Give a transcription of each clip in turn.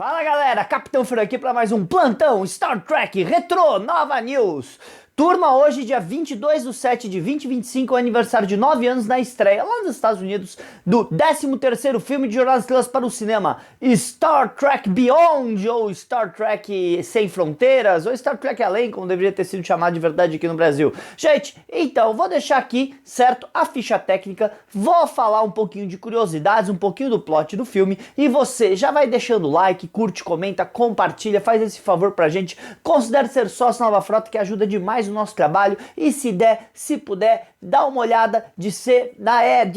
Fala galera, Capitão Furo aqui para mais um plantão Star Trek Retro Nova News. Turma, hoje dia 22/7/2025, é o aniversário de 9 anos na estreia lá nos Estados Unidos do 13º filme de Jornada nas Estrelas para o cinema, Star Trek Beyond, ou Star Trek Sem Fronteiras, ou Star Trek Além, como deveria ter sido chamado de verdade aqui no Brasil. Gente, então, vou deixar aqui, certo, a ficha técnica, vou falar um pouquinho de curiosidades, um pouquinho do plot do filme, e você já vai deixando o like, curte, comenta, compartilha, faz esse favor pra gente, considere ser sócio Nova Frota, que ajuda demais o nosso trabalho, e se der, se puder, dá uma olhada de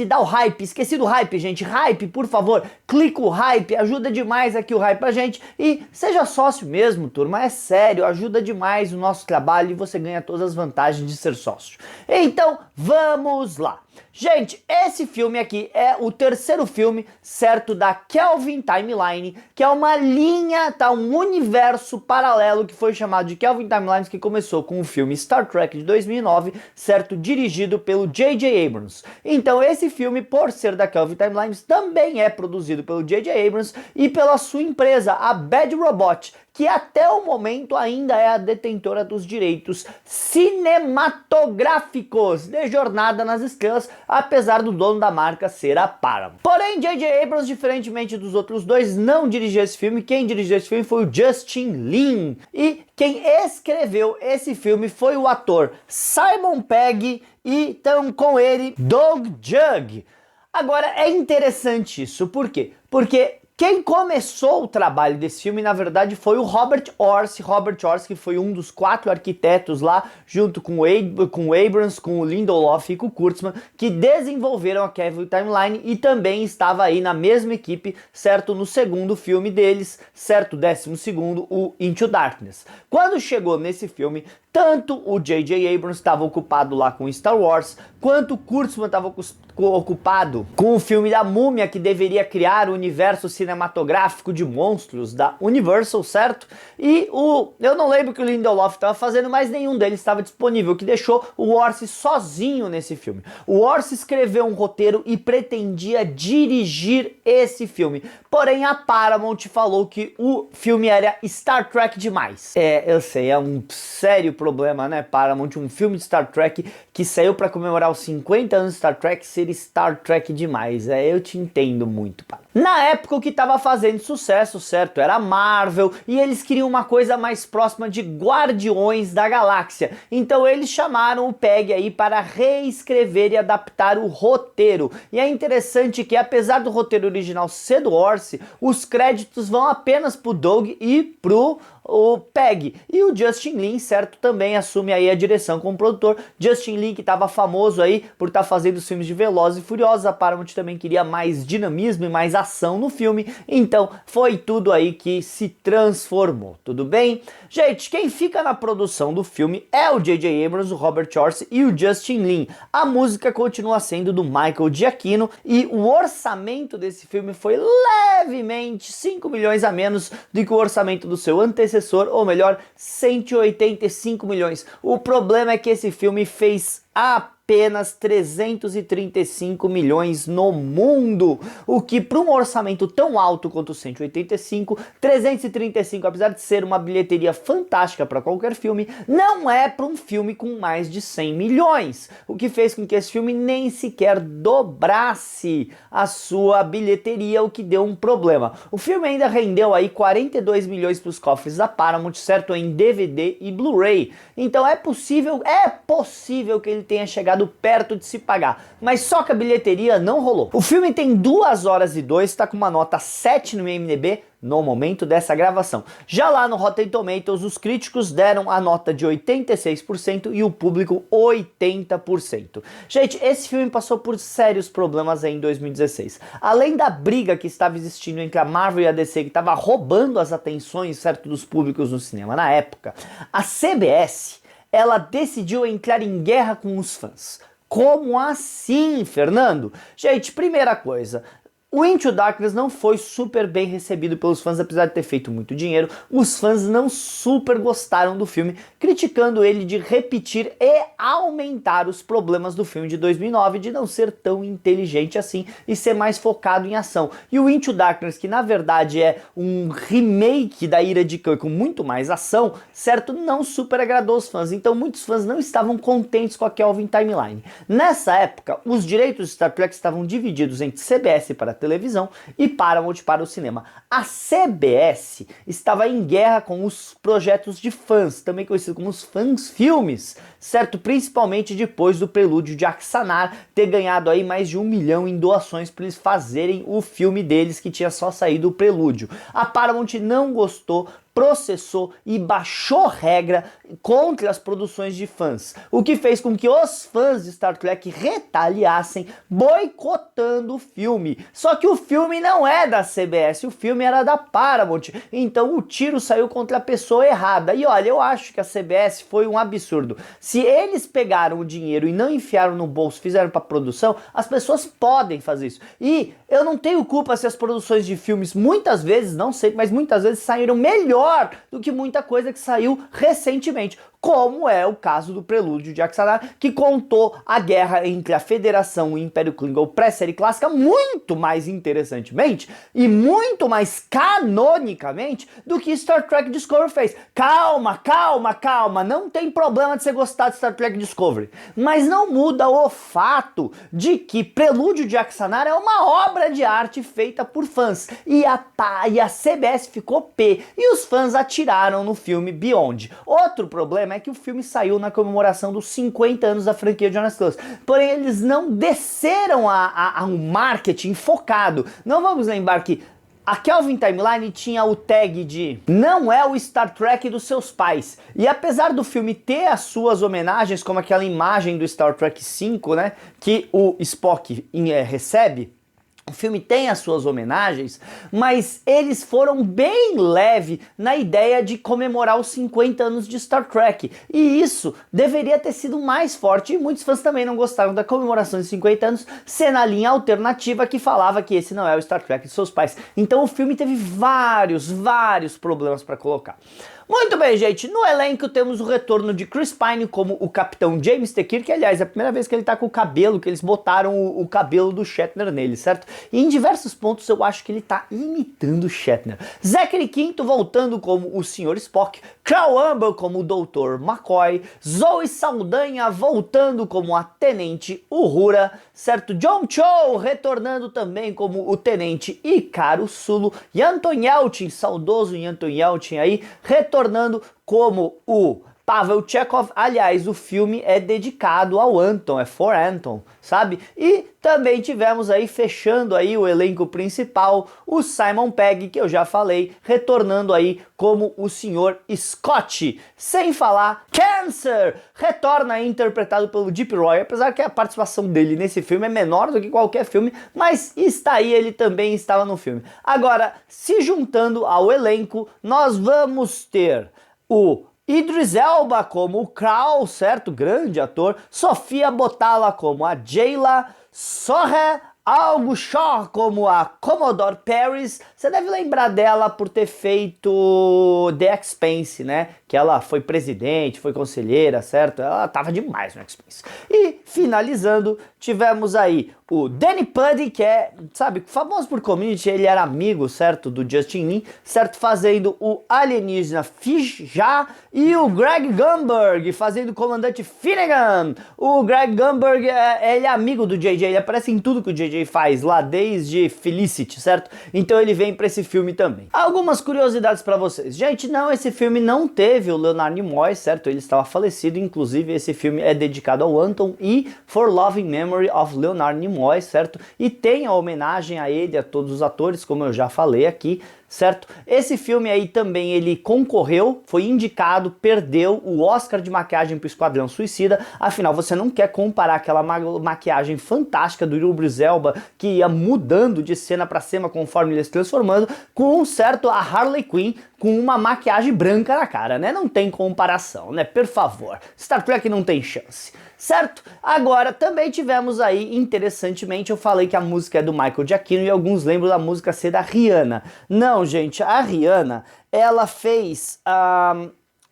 dar o hype. Esqueci do hype, gente. Hype, por favor, clica o hype, ajuda demais aqui o hype pra gente, e seja sócio mesmo, turma, é sério, ajuda demais o nosso trabalho e você ganha todas as vantagens de ser sócio. Então, vamos lá. Gente, esse filme aqui é o terceiro filme, certo, da Kelvin Timeline, que é uma linha, tá, um universo paralelo que foi chamado de Kelvin Timelines, que começou com o filme Star Trek de 2009, certo, dirigido pelo J.J. Abrams. Então esse filme, por ser da Kelvin Timelines, também é produzido pelo J.J. Abrams e pela sua empresa, a Bad Robot, que até o momento ainda é a detentora dos direitos cinematográficos de Jornada nas Estrelas, apesar do dono da marca ser a Paramount. Porém, J.J. Abrams, diferentemente dos outros dois, não dirigiu esse filme. Quem dirigiu esse filme foi o Justin Lin. E quem escreveu esse filme foi o ator Simon Pegg e então com ele Doug Jug. Agora, é interessante isso. Por quê? Porque quem começou o trabalho desse filme, na verdade, foi o Robert Orci. Robert Orci, que foi um dos 4 arquitetos lá, junto com o Abrams, com o Lindelof e com o Kurtzman, que desenvolveram a Kelvin Timeline e também estava aí na mesma equipe, certo, no segundo filme deles, certo, 12º, o Into Darkness. Quando chegou nesse filme, tanto o J.J. Abrams estava ocupado lá com Star Wars, quanto o Kurtzman estava ocupado com o filme da Múmia, que deveria criar o universo cinematográfico de monstros da Universal, certo? E eu não lembro o que o Lindelof estava fazendo, mas nenhum deles estava disponível, o que deixou o Orci sozinho nesse filme. O Orci escreveu um roteiro e pretendia dirigir esse filme, porém a Paramount falou que o filme era Star Trek demais. Eu sei, é um sério problema, né, Paramount, um filme de Star Trek que saiu para comemorar os 50 anos de Star Trek ser Star Trek demais. Eu te entendo muito, pá. Na época o que estava fazendo sucesso, certo, era a Marvel, e eles queriam uma coisa mais próxima de Guardiões da Galáxia. Então eles chamaram o Pegg aí para reescrever e adaptar o roteiro. E é interessante que, apesar do roteiro original ser do Orci, os créditos vão apenas pro Doug e pro Pegg. E o Justin Lin, certo, também assume aí a direção como produtor. Justin Lin, que estava famoso aí por estar fazendo os filmes de Velozes e Furiosos. A Paramount também queria mais dinamismo e mais ação no filme, então foi tudo aí que se transformou, tudo bem? Gente, quem fica na produção do filme é o J.J. Abrams, o Robert Orci e o Justin Lin. A música continua sendo do Michael Giacchino e o orçamento desse filme foi levemente 5 milhões a menos do que o orçamento do seu antecessor, ou melhor, 185 milhões. O problema é que esse filme fez apenas 335 milhões no mundo, o que para um orçamento tão alto quanto o 185, 335, apesar de ser uma bilheteria fantástica para qualquer filme, não é para um filme com mais de 100 milhões, o que fez com que esse filme nem sequer dobrasse a sua bilheteria, o que deu um problema. O filme ainda rendeu aí 42 milhões para os cofres da Paramount, certo, em DVD e Blu-ray, então é possível que ele tenha chegado perto de se pagar, mas só que a bilheteria não rolou. O filme tem 2 horas e 2, está com uma nota 7 no IMDb no momento dessa gravação. Já lá no Rotten Tomatoes, os críticos deram a nota de 86% e o público 80%. Gente, esse filme passou por sérios problemas aí em 2016. Além da briga que estava existindo entre a Marvel e a DC, que estava roubando as atenções, certo, dos públicos no cinema na época, a CBS, ela decidiu entrar em guerra com os fãs. Como assim, Fernando? Gente, primeira coisa, O Into Darkness não foi super bem recebido pelos fãs, apesar de ter feito muito dinheiro. Os fãs não super gostaram do filme, criticando ele de repetir e aumentar os problemas do filme de 2009, de não ser tão inteligente assim e ser mais focado em ação. E o Into Darkness, que na verdade é um remake da Ira de Khan com muito mais ação, certo? Não super agradou os fãs, então muitos fãs não estavam contentes com a Kelvin Timeline. Nessa época, os direitos de Star Trek estavam divididos entre CBS para a televisão e Paramount para o cinema. A CBS estava em guerra com os projetos de fãs, também conhecidos como os fãs filmes, certo? Principalmente depois do Prelúdio de Axanar ter ganhado aí mais de 1 milhão em doações para eles fazerem o filme deles, que tinha só saído o Prelúdio. A Paramount não gostou, processou e baixou regra contra as produções de fãs, o que fez com que os fãs de Star Trek retaliassem, boicotando o filme. Só que o filme não é da CBS, o filme era da Paramount, então o tiro saiu contra a pessoa errada. E olha, eu acho que a CBS foi um absurdo. Se eles pegaram o dinheiro e não enfiaram no bolso, fizeram para produção, as pessoas podem fazer isso. E eu não tenho culpa se as produções de filmes muitas vezes, não sei, mas muitas vezes saíram melhor do que muita coisa que saiu recentemente, como é o caso do Prelúdio de Axanar, que contou a guerra entre a Federação e o Império Klingon pré-série clássica muito mais interessantemente e muito mais canonicamente do que Star Trek Discovery fez. Calma, calma, calma, não tem problema de você gostar de Star Trek Discovery, mas não muda o fato de que Prelúdio de Axanar é uma obra de arte feita por fãs, e a CBS ficou pé, e os fãs atiraram no filme Beyond. Outro problema é que o filme saiu na comemoração dos 50 anos da franquia Jonas Plus, porém eles não desceram a um marketing focado. Não vamos lembrar que a Kelvin Timeline tinha o tag de "não é o Star Trek dos seus pais", e apesar do filme ter as suas homenagens, como aquela imagem do Star Trek 5, né, que o Spock recebe, o filme tem as suas homenagens, mas eles foram bem leve na ideia de comemorar os 50 anos de Star Trek. E isso deveria ter sido mais forte, e muitos fãs também não gostaram da comemoração de 50 anos ser na linha alternativa que falava que esse não é o Star Trek de seus pais. Então o filme teve vários problemas para colocar. Muito bem, gente, no elenco temos o retorno de Chris Pine como o Capitão James T. Kirk, que aliás é a primeira vez que ele tá com o cabelo, que eles botaram o cabelo do Shatner nele, certo? E em diversos pontos eu acho que ele tá imitando o Shatner. Zachary Quinto voltando como o Sr. Spock, Carl Amber como o Dr. McCoy, Zoe Saldanha voltando como a Tenente Uhura, certo? John Cho retornando também como o Tenente Hikaru Sulu, e Anton Yelchin, saudoso Anton Yelchin aí, retornando como o Pavel Chekhov. Aliás, o filme é dedicado ao Anton, é for Anton, sabe? E também tivemos aí, fechando aí o elenco principal, o Simon Pegg, que eu já falei, retornando aí como o Sr. Scott. Sem falar, Cancer retorna aí interpretado pelo Deep Roy, apesar que a participação dele nesse filme é menor do que qualquer filme, mas está aí, ele também estava no filme. Agora, se juntando ao elenco, nós vamos ter o Idris Elba como o Krall, certo? Grande ator. Sofia Botala como a Jayla. Sohe Al-Ghushor como a Commodore Paris. Você deve lembrar dela por ter feito The Expanse, né? Que ela foi presidente, foi conselheira, certo? Ela tava demais no Expanse. E, finalizando, tivemos aí o Danny Pudi, que é, sabe, famoso por Community, ele era amigo, certo, do Justin Lin, certo, fazendo o alienígena Fija, e o Greg Grunberg fazendo o comandante Finnegan. O Greg Grunberg, ele é amigo do JJ, ele aparece em tudo que o JJ faz lá, desde Felicity, certo? Então ele vem pra esse filme também. Algumas curiosidades pra vocês. Gente, não, esse filme não teve o Leonard Nimoy, certo? Ele estava falecido, inclusive esse filme é dedicado ao Anton e For Loving Memory of Leonard Nimoy, certo? E tem a homenagem a ele, a todos os atores, como eu já falei aqui, certo? Esse filme aí também ele concorreu, foi indicado, perdeu o Oscar de maquiagem para o Esquadrão Suicida. Afinal, você não quer comparar aquela maquiagem fantástica do Idris Elba, que ia mudando de cena para cena conforme ele se transformando, com certo a Harley Quinn com uma maquiagem branca na cara, né? Não tem comparação, né? Por favor, Star Trek não tem chance. certo? Agora, também tivemos aí, interessantemente, eu falei que a música é do Michael Giacchino e alguns lembram da música ser da Rihanna. Não, gente, a Rihanna, ela fez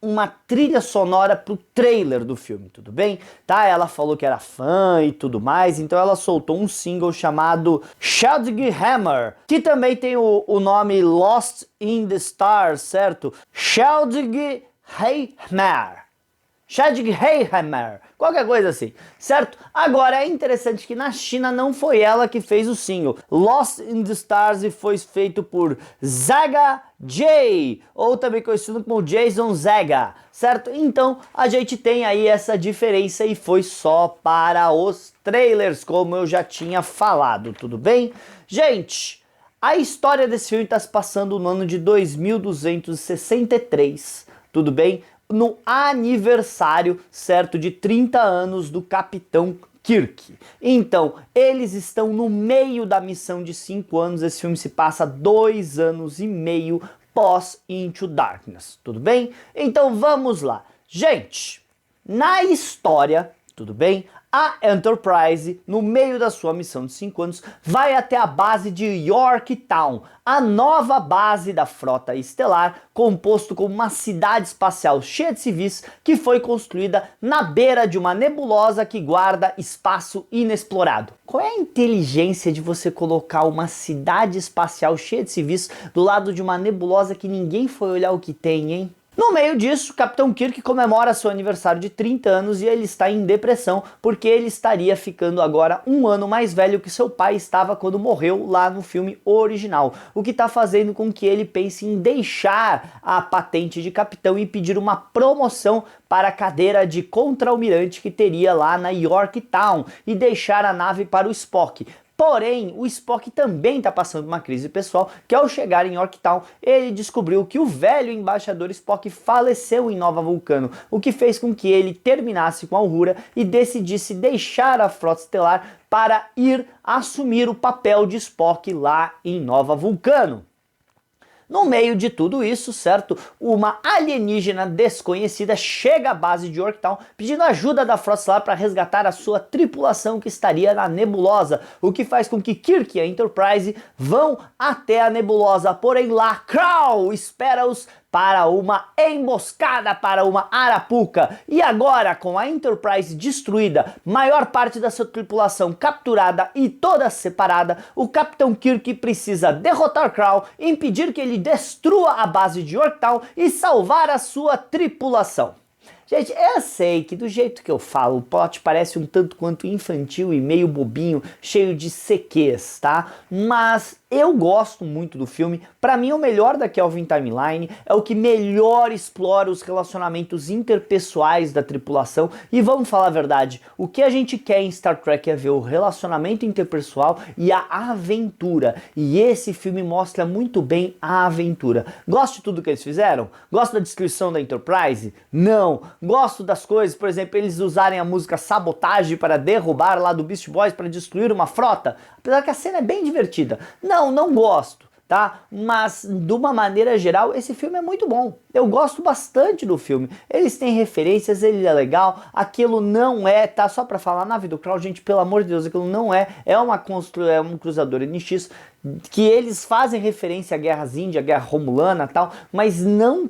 uma trilha sonora pro trailer do filme, tudo bem? Tá? Ela falou que era fã e tudo mais, então ela soltou um single chamado Chadwick Hammer, que também tem o nome Lost in the Stars, certo? Chadwick Hammer. Chadwick Hammer, qualquer coisa assim, certo? Agora é interessante que na China não foi ela que fez o single. Lost in the Stars foi feito por Zaga J, ou também conhecido como Jason Zaga, certo? Então a gente tem aí essa diferença e foi só para os trailers, como eu já tinha falado, tudo bem? Gente, a história desse filme está se passando no ano de 2263, tudo bem? No aniversário, certo, de 30 anos do Capitão Kirk. Então, eles estão no meio da missão de 5 anos, esse filme se passa 2 anos e meio pós Into Darkness, tudo bem? Então vamos lá. Gente, na história, tudo bem? A Enterprise, no meio da sua missão de 5 anos, vai até a base de Yorktown, a nova base da frota estelar, composto como uma cidade espacial cheia de civis que foi construída na beira de uma nebulosa que guarda espaço inexplorado. Qual é a inteligência de você colocar uma cidade espacial cheia de civis do lado de uma nebulosa que ninguém foi olhar o que tem, hein? No meio disso, Capitão Kirk comemora seu aniversário de 30 anos e ele está em depressão porque ele estaria ficando agora 1 ano mais velho que seu pai estava quando morreu lá no filme original, o que está fazendo com que ele pense em deixar a patente de capitão e pedir uma promoção para a cadeira de contra-almirante que teria lá na Yorktown e deixar a nave para o Spock. Porém, o Spock também está passando uma crise pessoal, que ao chegar em Yorktown, ele descobriu que o velho embaixador Spock faleceu em Nova Vulcano, o que fez com que ele terminasse com a Uhura e decidisse deixar a frota estelar para ir assumir o papel de Spock lá em Nova Vulcano. No meio de tudo isso, certo, uma alienígena desconhecida chega à base de Yorktown pedindo ajuda da frota estelar para resgatar a sua tripulação que estaria na nebulosa, o que faz com que Kirk e a Enterprise vão até a nebulosa, porém lá Krall espera-os para uma emboscada, para uma arapuca. E agora, com a Enterprise destruída, maior parte da sua tripulação capturada e toda separada, o Capitão Kirk precisa derrotar Krall, impedir que ele destrua a base de Yorktown e salvar a sua tripulação. Gente, eu sei que do jeito que eu falo, o plot parece um tanto quanto infantil e meio bobinho, cheio de CQs, tá? Mas eu gosto muito do filme. Pra mim, o melhor da Kelvin Timeline é o que melhor explora os relacionamentos interpessoais da tripulação. E vamos falar a verdade, o que a gente quer em Star Trek é ver o relacionamento interpessoal e a aventura. E esse filme mostra muito bem a aventura. Gosto de tudo que eles fizeram? Gosto da descrição da Enterprise? Não. Gosto das coisas, por exemplo, eles usarem a música Sabotage para derrubar lá do Beast Boys para destruir uma frota? Apesar que a cena é bem divertida. Não gosto, tá? Mas, de uma maneira geral, esse filme é muito bom. Eu gosto bastante do filme. Eles têm referências, ele é legal. Aquilo não é, tá? Só pra falar, a nave do Krall, gente, pelo amor de Deus, aquilo não é. É um cruzador NX que eles fazem referência à Guerra Índia, à Guerra Romulana e tal, mas não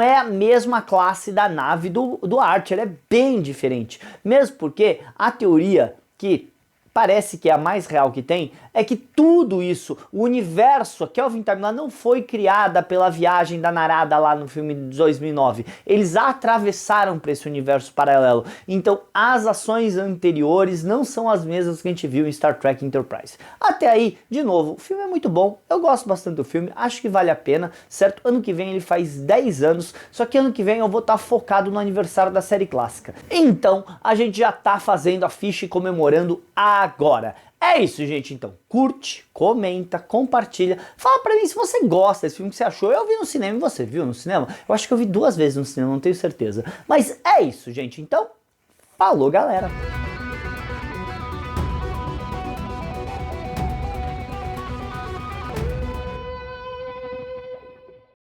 é a mesma classe da nave do Archer, é bem diferente. Mesmo porque a teoria que parece que é a mais real que tem, é que tudo isso, o universo, a Kelvin Timeline não foi criada pela viagem da Narada lá no filme de 2009. Eles atravessaram para esse universo paralelo. Então as ações anteriores não são as mesmas que a gente viu em Star Trek Enterprise. Até aí, de novo, o filme é muito bom, eu gosto bastante do filme, acho que vale a pena, certo? Ano que vem ele faz 10 anos, só que ano que vem eu vou estar focado no aniversário da série clássica. Então a gente já tá fazendo a ficha e comemorando agora. É isso, gente, então. Curte, comenta, compartilha. Fala pra mim se você gosta desse filme, que você achou. Eu vi no cinema e você viu no cinema? Eu acho que eu vi 2 vezes no cinema, não tenho certeza. Mas é isso, gente. Então, falou, galera.